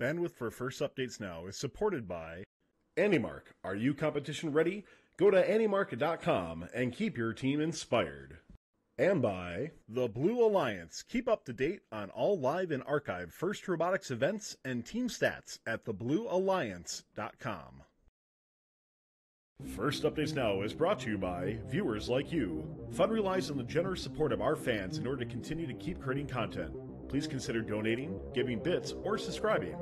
Bandwidth for First Updates Now is supported by AndyMark. Are you competition ready? Go to andymark.com and keep your team inspired. And by the Blue Alliance. Keep up to date on all live and archived First Robotics events and team stats at thebluealliance.com. First Updates Now is brought to you by viewers like you. Fun relies on the generous support of our fans in order to continue to keep creating content. Please consider donating, giving bits, or subscribing.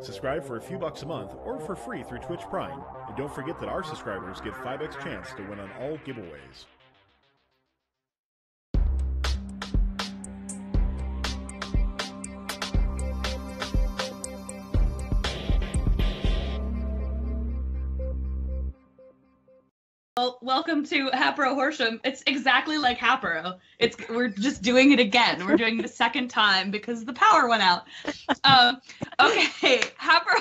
Subscribe for a few bucks a month or for free through Twitch Prime. And don't forget that our subscribers get 5x chance to win on all giveaways. Well, welcome to Hapro Horsham. It's exactly like Hapro. We're just doing it again. We're doing it a second time because the power went out. Okay, Hapro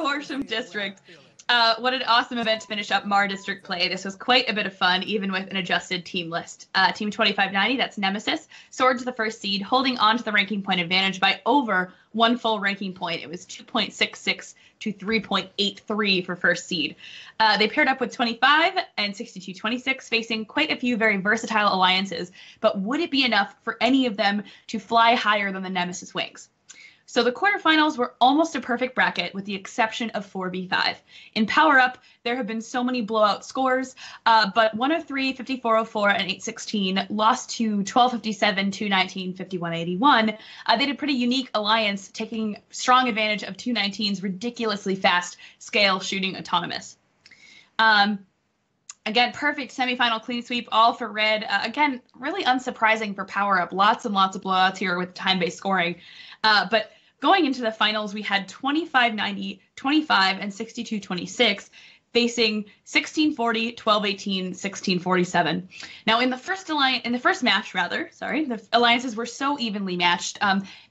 Horsham District. What an awesome event to finish up Mar District play. This was quite a bit of fun, even with an adjusted team list. Team 2590, that's Nemesis, soared to the first seed, holding on to the ranking point advantage by over one full ranking point. It was 2.66 to 3.83 for first seed. They paired up with 25 and 6226, facing quite a few very versatile alliances, but would it be enough for any of them to fly higher than the Nemesis Wings? So the quarterfinals were almost a perfect bracket with the exception of 4v5. In Power Up, there have been so many blowout scores, but 103, 5404, and 816 lost to 1257, 219, 5181. They did a pretty unique alliance, taking strong advantage of 219's ridiculously fast scale shooting autonomous. Again, perfect semifinal clean sweep, all for red. Again, really unsurprising for Power Up. Lots and lots of blowouts here with time-based scoring. But going into the finals, we had 2590, 25, and 6226 facing 1640, 1218, 1647. Now, in the first match, the alliances were so evenly matched,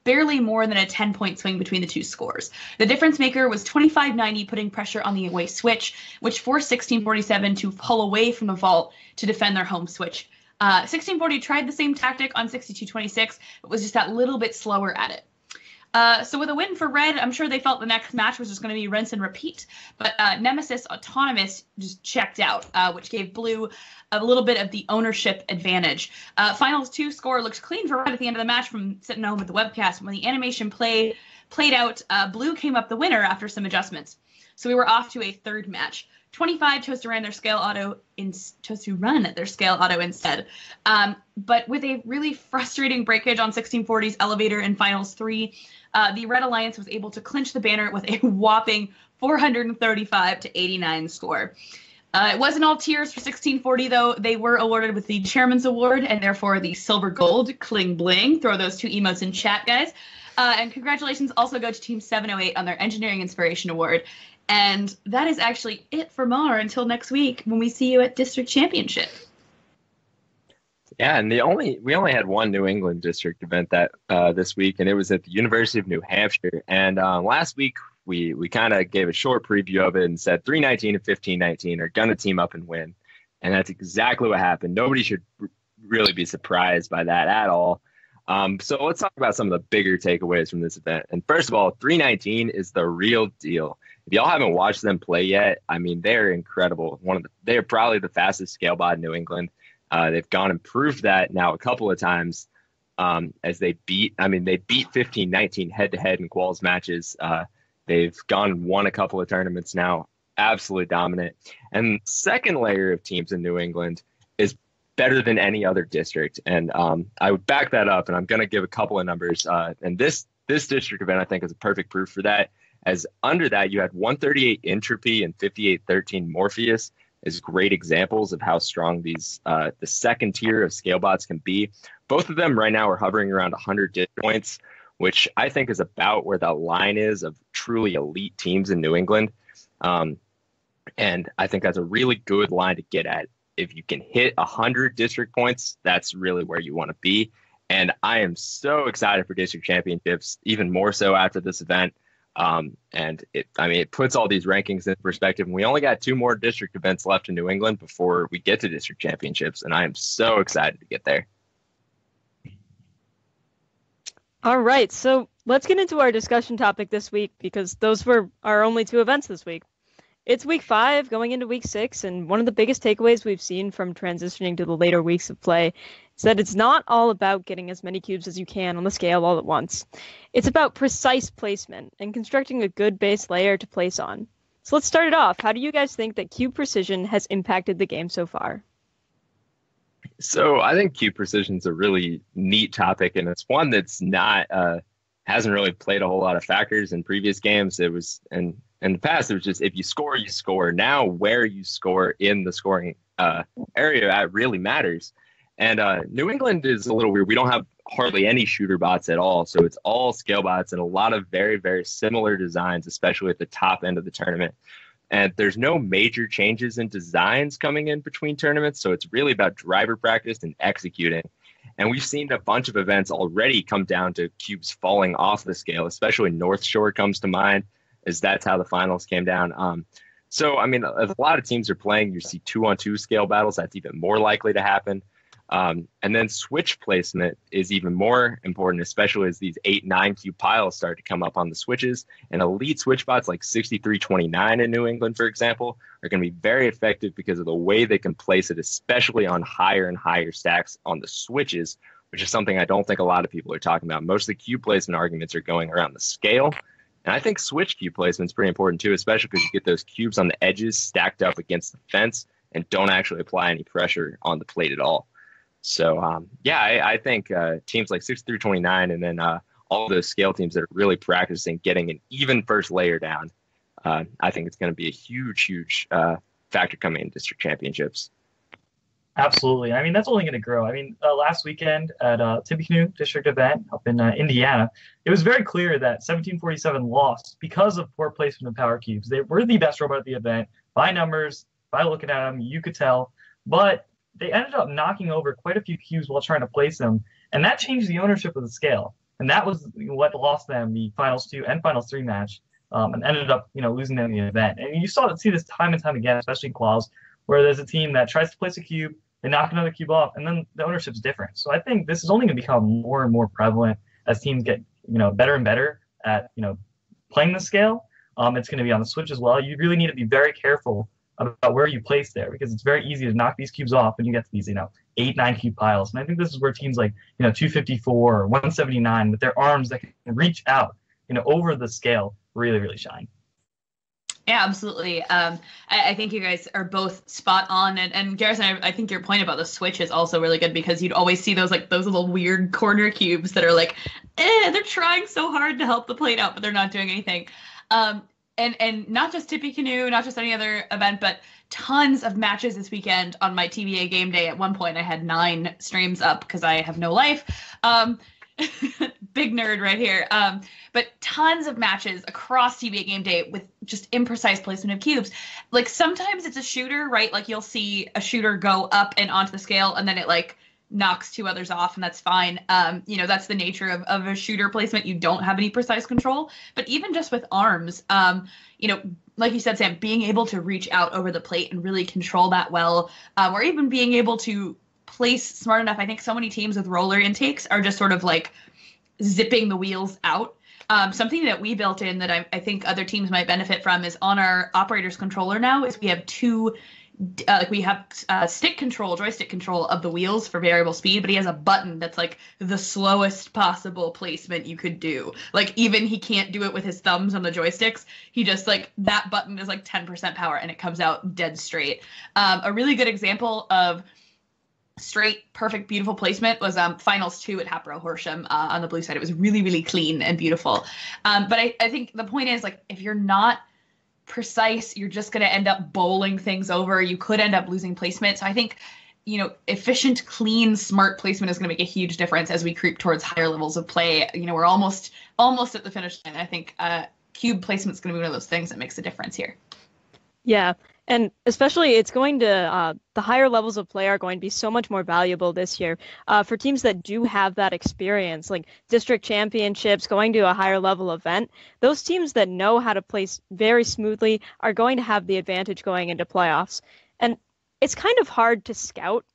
barely more than a 10-point swing between the two scores. The difference maker was 2590 putting pressure on the away switch, which forced 1647 to pull away from the vault to defend their home switch. 1640 tried the same tactic on 6226, but was just that little bit slower at it. So with a win for Red, I'm sure they felt the next match was just going to be rinse and repeat. But Nemesis Autonomous just checked out, which gave Blue a little bit of the ownership advantage. Finals 2 score looked clean for Red at the end of the match from sitting home with the webcast. When the animation played out, Blue came up the winner after some adjustments. So we were off to a third match. 25 chose to run their scale auto instead. But with a really frustrating breakage on 1640's elevator in Finals 3, the Red Alliance was able to clinch the banner with a whopping 435 to 89 score. It wasn't all tears for 1640, though. They were awarded with the Chairman's Award and therefore the Silver Gold Kling Bling. Throw those two emotes in chat, guys. And congratulations also go to Team 708 on their Engineering Inspiration Award. And that is actually it for Mar until next week when we see you at District Championship. Yeah, and we only had one New England district event that this week, and it was at the University of New Hampshire. And last week we kind of gave a short preview of it and said 319 and 1519 are going to team up and win. And that's exactly what happened. Nobody should really be surprised by that at all. So let's talk about some of the bigger takeaways from this event. And first of all, 319 is the real deal. If y'all haven't watched them play yet, I mean, they're incredible. They're probably the fastest scale bot in New England. They've gone and proved that now a couple of times as they beat 1519 head-to-head in quals matches. They've gone and won a couple of tournaments now, absolutely dominant. And the second layer of teams in New England is better than any other district. And I would back that up, and I'm going to give a couple of numbers. And this district event, I think, is a perfect proof for that. As under that, you had 138 Entropy and 5813 Morpheus as great examples of how strong these the second tier of scale bots can be. Both of them right now are hovering around 100 points, which I think is about where the line is of truly elite teams in New England. And I think that's a really good line to get at. If you can hit 100 district points, that's really where you want to be. And I am so excited for district championships, even more so after this event. And it puts all these rankings in perspective. And we only got 2 more district events left in New England before we get to district championships. And I am so excited to get there. All right. So let's get into our discussion topic this week, because those were our only 2 events this week. It's week 5 going into week 6, and one of the biggest takeaways we've seen from transitioning to the later weeks of play is that it's not all about getting as many cubes as you can on the scale all at once. It's about precise placement and constructing a good base layer to place on. So let's start it off. How do you guys think that cube precision has impacted the game so far? So I think cube precision is a really neat topic, and it's one that's not hasn't really played a whole lot of factors in previous games. It was in the past, it was just if you score, you score. Now where you score in the scoring area, that really matters. And New England is a little weird. We don't have hardly any shooter bots at all. So it's all scale bots and a lot of very, very similar designs, especially at the top end of the tournament. And there's no major changes in designs coming in between tournaments. So it's really about driver practice and executing. And we've seen a bunch of events already come down to cubes falling off the scale, especially North Shore comes to mind, as that's how the finals came down. So, I mean, if a lot of teams are playing, you see 2-on-2 scale battles, that's even more likely to happen. And then switch placement is even more important, especially as these 8-9 cube piles start to come up on the switches. And elite switch bots like 6329 in New England, for example, are going to be very effective because of the way they can place it, especially on higher and higher stacks on the switches, which is something I don't think a lot of people are talking about. Most of the cube placement arguments are going around the scale. And I think switch cube placement is pretty important too, especially because you get those cubes on the edges stacked up against the fence and don't actually apply any pressure on the plate at all. So, I think teams like 6329 and then all those scale teams that are really practicing getting an even first layer down, I think it's going to be a huge, huge factor coming in district championships. Absolutely. I mean, that's only going to grow. I mean, last weekend at Tippecanoe district event up in Indiana, it was very clear that 1747 lost because of poor placement of power cubes. They were the best robot at the event by numbers, by looking at them, you could tell. But they ended up knocking over quite a few cubes while trying to place them, and that changed the ownership of the scale. And that was what lost them the Finals 2 and Finals 3 match, and ended up, losing them the event. And you see this time and time again, especially in quals, where there's a team that tries to place a cube, they knock another cube off, and then the ownership's different. So I think this is only going to become more and more prevalent as teams get, better and better at, playing the scale. It's going to be on the switch as well. You really need to be very careful about where you place there, because it's very easy to knock these cubes off when you get to these 8-9 cube piles. And I think this is where teams like 254 or 179 with their arms that can reach out over the scale really, really shine. Yeah, absolutely. I think you guys are both spot on, and Garrison, I think your point about the switch is also really good, because you'd always see those little weird corner cubes that are they're trying so hard to help the plate out, but they're not doing anything. And not just Tippecanoe, not just any other event, but tons of matches this weekend on my TBA game day. At one point, I had 9 streams up because I have no life. Big nerd right here. But tons of matches across TBA game day with just imprecise placement of cubes. Sometimes it's a shooter, right? You'll see a shooter go up and onto the scale, and then it knocks 2 others off, and that's fine. That's the nature of a shooter placement. You don't have any precise control. But even just with arms, like you said, Sam, being able to reach out over the plate and really control that well, or even being able to place smart enough. I think so many teams with roller intakes are just sort of zipping the wheels out. Something that we built in that I think other teams might benefit from is on our operator's controller now is we have 2 joystick control of the wheels for variable speed, but he has a button that's the slowest possible placement you could do. Even he can't do it with his thumbs on the joysticks. He just that button is 10% power and it comes out dead straight. A really good example of straight, perfect, beautiful placement was Finals 2 at Hapro Horsham on the blue side. It was really, really clean and beautiful. But I think the point is if you're not precise, you're just going to end up bowling things over. You could end up losing placement. So I think, efficient, clean, smart placement is going to make a huge difference as we creep towards higher levels of play. We're almost at the finish line. I think cube placement is going to be one of those things that makes a difference here. Yeah. And especially it's going to, the higher levels of play are going to be so much more valuable this year for teams that do have that experience, like district championships, going to a higher level event. Those teams that know how to place very smoothly are going to have the advantage going into playoffs. And it's kind of hard to scout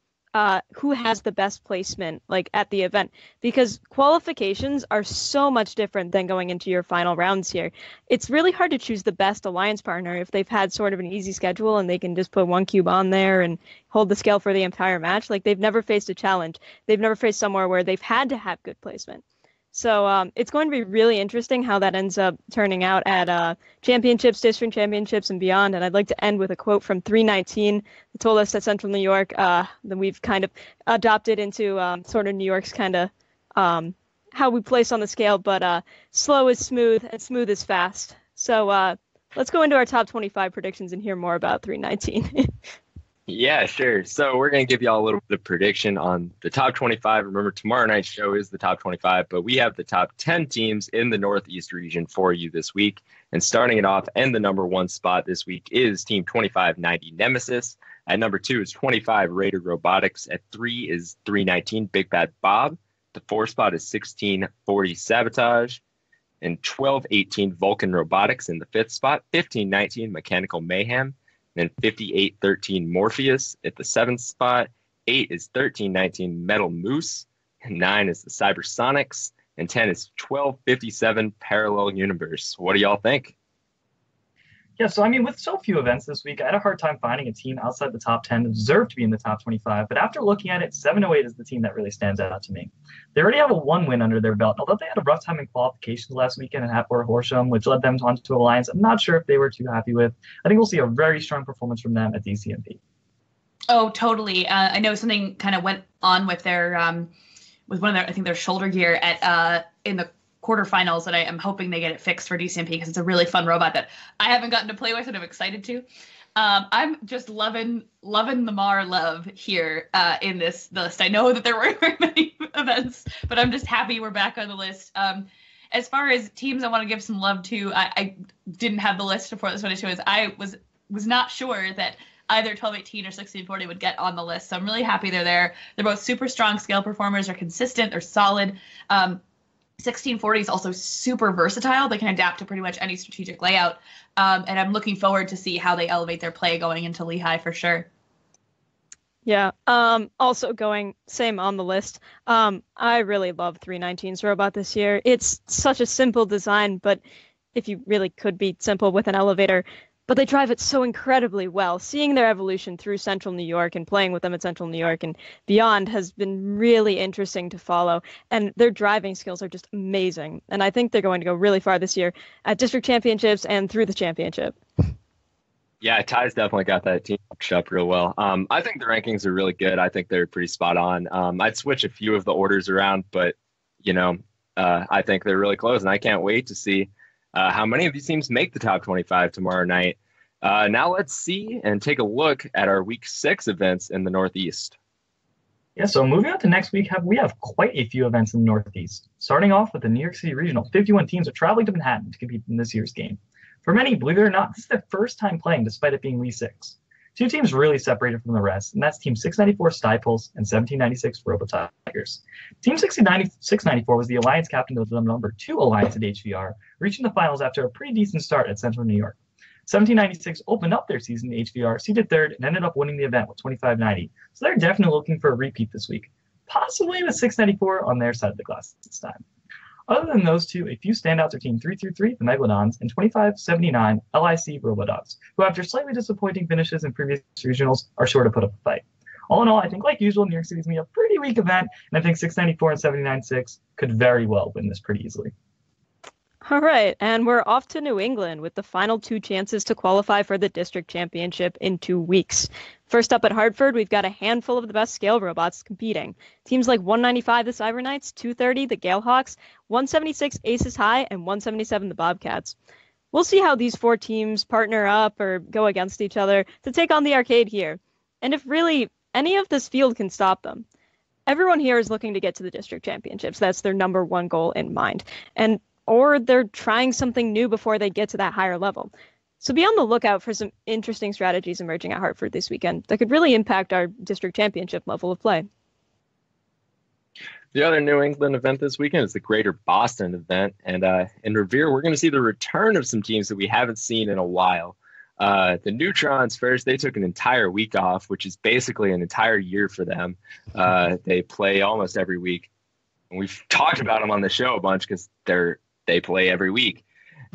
who has the best placement like at the event, because qualifications are so much different than going into your final rounds here. It's really hard to choose the best alliance partner if they've had sort of an easy schedule and they can just put one cube on there and hold the scale for the entire match. Like, they've never faced a challenge. They've never faced somewhere where they've had to have good placement. So it's going to be really interesting how that ends up turning out at championships, district championships, and beyond. And I'd like to end with a quote from 319 that told us that Central New York, that we've kind of adopted into sort of New York's kind of how we place on the scale, but slow is smooth and smooth is fast. So let's go into our top 25 predictions and hear more about 319. Yeah, sure. So we're going to give y'all a little bit of prediction on the top 25. Remember, tomorrow night's show is the top 25, but we have the top 10 teams in the Northeast region for you this week. And starting it off, and the number 1 spot this week is Team 2590 Nemesis. At number 2 is 25 Raider Robotics. At 3 is 319 Big Bad Bob. The 4 spot is 1640 Sabotage. And 1218 Vulcan Robotics in the 5th spot. 1519 Mechanical Mayhem. Then 5813 Morpheus at the 7th spot. 8 is 1319 Metal Moose. 9 is the Cybersonics. And 10 is 1257 Parallel Universe. What do y'all think? Yeah, so I mean, with so few events this week, I had a hard time finding a team outside the top 10 that deserved to be in the top 25. But after looking at it, 708 is the team that really stands out to me. They already have a 1 win under their belt. Although they had a rough time in qualifications last weekend at Hatboro Horsham, which led them onto Alliance, I'm not sure if they were too happy with. I think we'll see a very strong performance from them at DCMP. Oh, totally. I know something kind of went on with their with one of their, I think, their shoulder gear at in the quarterfinals, and I am hoping they get it fixed for DCMP because it's a really fun robot that I haven't gotten to play with and I'm excited to. I'm just loving the Mar love here in this list. I know that there weren't very many events, but I'm just happy we're back on the list. As far as teams I want to give some love to, I didn't have the list before this one issue. I was not sure that either 1218 or 1640 would get on the list, so I'm really happy they're there. They're both super strong scale performers. They're consistent. They're solid. 1640 is also super versatile. They can adapt to pretty much any strategic layout. And I'm looking forward to see how they elevate their play going into Lehigh for sure. Yeah. Also going same on the list. I really love 319's robot this year. It's such a simple design, but if you really could be simple with an elevator, but they drive it so incredibly well. Seeing their evolution through Central New York and playing with them at Central New York and beyond has been really interesting to follow. And their driving skills are just amazing. And I think they're going to go really far this year at district championships and through the championship. Yeah, Ty's definitely got that team pushed up real well. I think the rankings are really good. I think they're pretty spot on. I'd switch a few of the orders around, but, I think they're really close. And I can't wait to see how many of these teams make the top 25 tomorrow night. Now let's see and take a look at our Week 6 events in the Northeast. Yeah, so moving on to next week, we have quite a few events in the Northeast. Starting off with the New York City Regional, 51 teams are traveling to Manhattan to compete in this year's game. For many, believe it or not, this is their first time playing despite it being Week 6. 2 teams really separated from the rest, and that's Team 694 Stiples and 1796 Robotigers. Team 694 was the Alliance captain of the number 2 Alliance at HVR, reaching the finals after a pretty decent start at Central New York. 1796 opened up their season in HVR, seeded 3rd, and ended up winning the event with 2590. So they're definitely looking for a repeat this week, possibly with 694 on their side of the glass this time. Other than those 2, a few standouts are Team 333, the Megalodons, and 2579, LIC Robodogs, who after slightly disappointing finishes in previous regionals are sure to put up a fight. All in all, I think like usual, New York City's going to be a pretty weak event, and I think 694 and 796 could very well win this pretty easily. All right, and we're off to New England with the final 2 chances to qualify for the district championship in 2 weeks. First up at Hartford, we've got a handful of the best scale robots competing. Teams like 195 the Cyber Knights, 230 the Galehawks, 176 Aces High, and 177 the Bobcats. We'll see how these 4 teams partner up or go against each other to take on the arcade here, and if really any of this field can stop them. Everyone here is looking to get to the district championships. That's their number 1 goal in mind. Or they're trying something new before they get to that higher level. So be on the lookout for some interesting strategies emerging at Hartford this weekend that could really impact our district championship level of play. The other New England event this weekend is the Greater Boston event. And in Revere, we're going to see the return of some teams that we haven't seen in a while. The Neutrons first, they took an entire week off, which is basically an entire year for them. They play almost every week. And we've talked about them on the show a bunch because they play every week.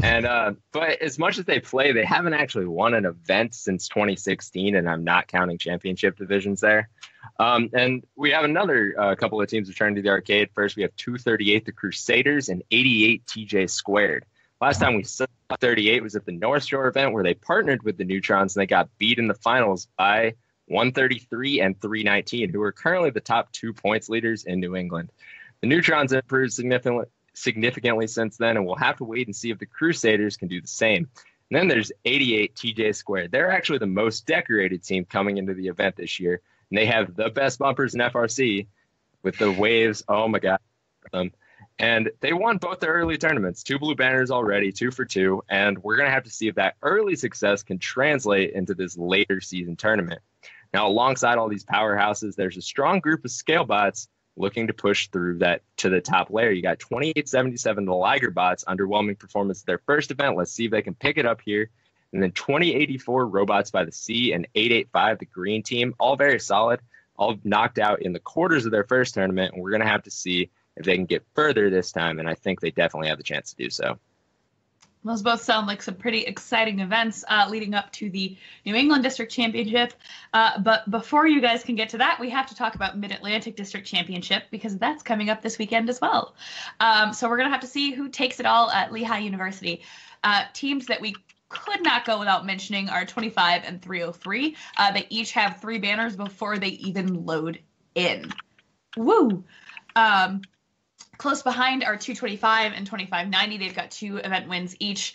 And but as much as they play, they haven't actually won an event since 2016, and I'm not counting championship divisions there. And we have another couple of teams returning to the arcade. First, we have 238, the Crusaders, and 88, TJ Squared. Last time we saw 38 was at the North Shore event where they partnered with the Neutrons, and they got beat in the finals by 133 and 319, who are currently the top 2 points leaders in New England. The Neutrons have improved significantly since then, and we'll have to wait and see if the Crusaders can do the same. And then there's 88 TJ Squared. They're actually the most decorated team coming into the event this year, and they have the best bumpers in FRC with the waves. Oh my God. And they won both their early tournaments, 2 blue banners already, 2 for 2, and we're going to have to see if that early success can translate into this later season tournament. Now, alongside all these powerhouses, there's a strong group of scale bots looking to push through that to the top layer. You got 2877, the Liger bots, underwhelming performance at their first event. Let's see if they can pick it up here. And then 2084 Robots by the Sea and 885, the green team, all very solid, all knocked out in the quarters of their first tournament. And we're going to have to see if they can get further this time. And I think they definitely have the chance to do so. Those both sound like some pretty exciting events leading up to the New England District Championship. But before you guys can get to that, we have to talk about Mid-Atlantic District Championship because that's coming up this weekend as well. So we're going to have to see who takes it all at Lehigh University. Teams that we could not go without mentioning are 25 and 303. They each have 3 banners before they even load in. Woo! Close behind are 225 and 2590. They've got 2 event wins each.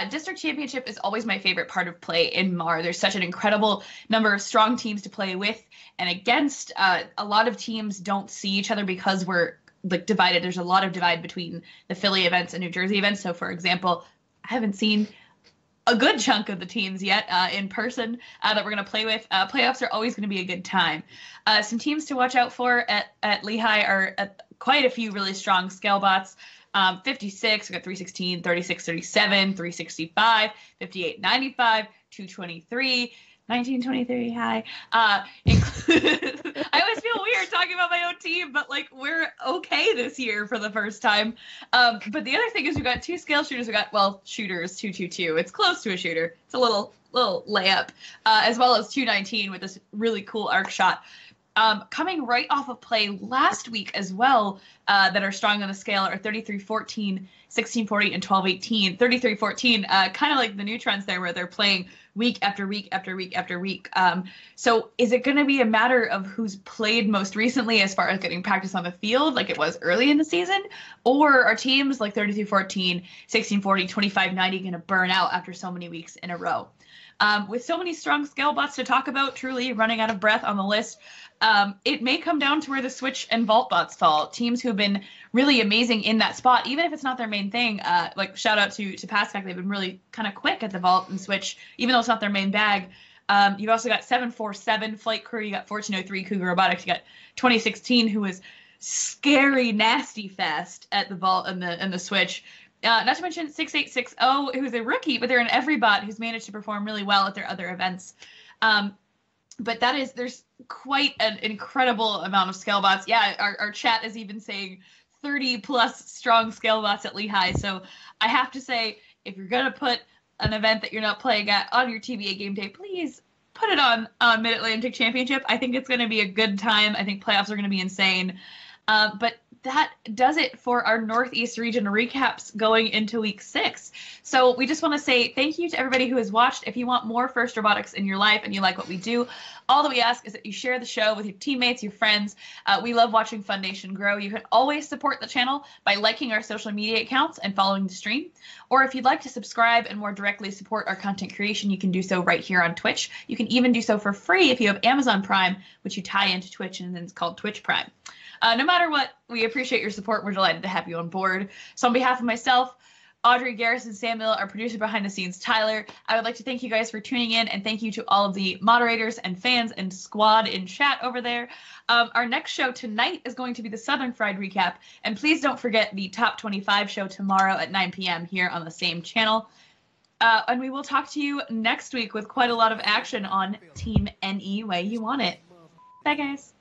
District Championship is always my favorite part of play in MAR. There's such an incredible number of strong teams to play with and against. A lot of teams don't see each other because we're like divided. There's a lot of divide between the Philly events and New Jersey events. So, for example, I haven't seen a good chunk of the teams yet in person that we're going to play with. Playoffs are always going to be a good time. Some teams to watch out for at Lehigh are quite a few really strong scale bots. 56, we got 316, 36, 37, 365, 58, 95, 223, 1923 high. I always feel weird talking about my own team, but like we're okay this year for the first time. But the other thing is we got 2 scale shooters. We got, well, shooters 222. It's close to a shooter. It's a little layup, as well as 219 with this really cool arc shot. Coming right off of play last week as well, that are strong on the scale are 3314, 1640, and 1218. 3314, kind of like the Neutrons there, where they're playing week after week after week after week. So is it going to be a matter of who's played most recently as far as getting practice on the field, like it was early in the season? Or are teams like 3314, 1640, 2590 going to burn out after so many weeks in a row? With so many strong scale bots to talk about, truly running out of breath on the list, it may come down to where the Switch and Vault bots fall. Teams who have been really amazing in that spot, even if it's not their main thing. Like shout out to Pascac, they've been really kind of quick at the Vault and Switch, even though it's not their main bag. You've also got 747 Flight Crew, you got 1403 Cougar Robotics, you got 2016 who was scary, nasty fast at the Vault and the Switch. Not to mention 6860, who's a rookie, but they're an every bot who's managed to perform really well at their other events. But there's quite an incredible amount of scale bots. Yeah, our chat is even saying 30 plus strong scale bots at Lehigh. So I have to say, if you're going to put an event that you're not playing at on your TBA game day, please put it on Mid-Atlantic Championship. I think it's going to be a good time. I think playoffs are going to be insane. But that does it for our Northeast region recaps going into week 6. So we just want to say thank you to everybody who has watched. If you want more First Robotics in your life and you like what we do, all that we ask is that you share the show with your teammates, your friends. We love watching Foundation grow. You can always support the channel by liking our social media accounts and following the stream. Or if you'd like to subscribe and more directly support our content creation, you can do so right here on Twitch. You can even do so for free if you have Amazon Prime, which you tie into Twitch, and then it's called Twitch Prime. No matter what, we appreciate your support. We're delighted to have you on board. So on behalf of myself, Audrey, Garrison, Samuel, our producer behind the scenes, Tyler, I would like to thank you guys for tuning in, and thank you to all of the moderators and fans and squad in chat over there. Our next show tonight is going to be the Southern Fried Recap, and please don't forget the Top 25 show tomorrow at 9 p.m. here on the same channel. And we will talk to you next week with quite a lot of action on Team NE Way You Want It. Bye, guys.